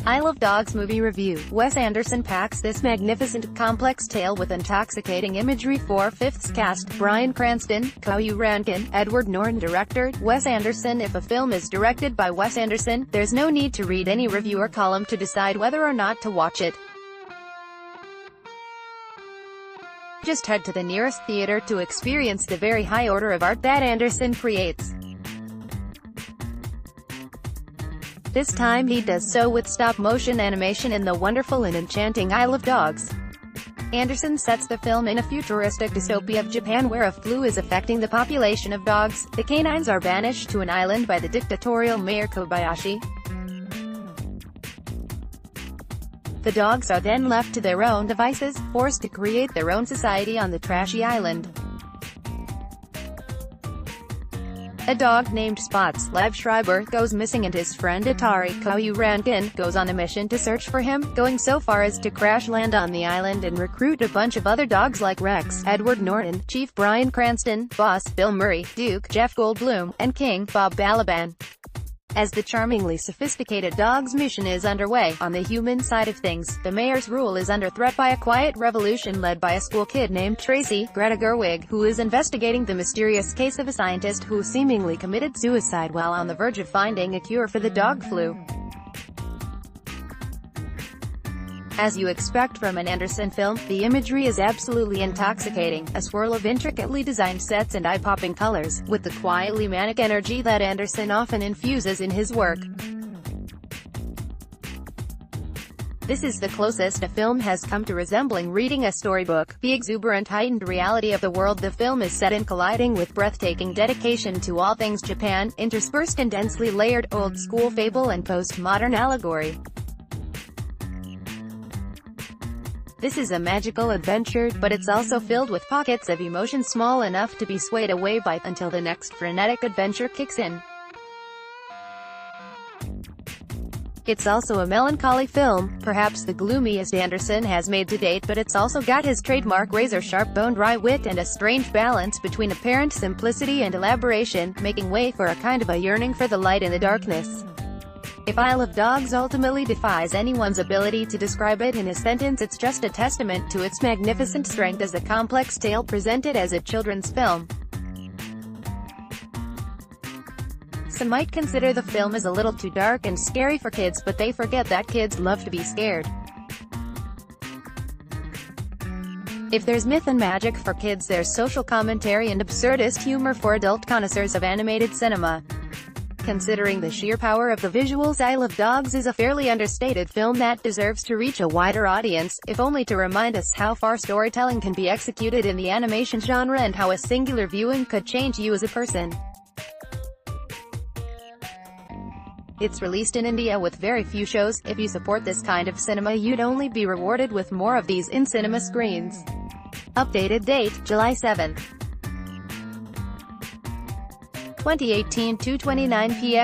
I Love Dogs movie review. Wes Anderson packs this magnificent, complex tale with intoxicating imagery. 4/5 cast: Bryan Cranston, Koyu Rankin, Edward Norton. Director: Wes Anderson. If a film is directed by Wes Anderson, there's no need to read any reviewer column to decide whether or not to watch it. Just head to the nearest theater to experience the very high order of art that Anderson creates. This time he does so with stop-motion animation in the wonderful and enchanting I Love Dogs. Anderson sets the film in a futuristic dystopia of Japan where a flu is affecting the population of dogs. The canines are banished to an island by the dictatorial Mayor Kobayashi. The dogs are then left to their own devices, forced to create their own society on the trashy island. A dog named Spots, Liev Schreiber, goes missing and his friend Atari, Koyu Rankin, goes on a mission to search for him, going so far as to crash land on the island and recruit a bunch of other dogs like Rex, Edward Norton, Chief Bryan Cranston, Boss, Bill Murray, Duke, Jeff Goldblum, and King, Bob Balaban. As the charmingly sophisticated dog's mission is underway, on the human side of things, the mayor's rule is under threat by a quiet revolution led by a school kid named Tracy, Greta Gerwig, who is investigating the mysterious case of a scientist who seemingly committed suicide while on the verge of finding a cure for the dog flu. As you expect from an Anderson film, the imagery is absolutely intoxicating, a swirl of intricately designed sets and eye-popping colors, with the quietly manic energy that Anderson often infuses in his work. This is the closest a film has come to resembling reading a storybook. The exuberant, heightened reality of the world the film is set in colliding with breathtaking dedication to all things Japan, interspersed in densely layered, old-school fable and post-modern allegory. This is a magical adventure, but it's also filled with pockets of emotion small enough to be swayed away by, until the next frenetic adventure kicks in. It's also a melancholy film, perhaps the gloomiest Anderson has made to date, but it's also got his trademark razor-sharp bone dry wit and a strange balance between apparent simplicity and elaboration, making way for a kind of a yearning for the light in the darkness. If I Love Dogs ultimately defies anyone's ability to describe it in a sentence, it's just a testament to its magnificent strength as a complex tale presented as a children's film. Some might consider the film as a little too dark and scary for kids, but they forget that kids love to be scared. If there's myth and magic for kids, there's social commentary and absurdist humor for adult connoisseurs of animated cinema. Considering the sheer power of the visuals, I Love Dogs is a fairly understated film that deserves to reach a wider audience, if only to remind us how far storytelling can be executed in the animation genre and how a singular viewing could change you as a person. It's released in India with very few shows. If you support this kind of cinema, you'd only be rewarded with more of these in-cinema screens. Updated date, July 7, 2018, 2:29 p.m.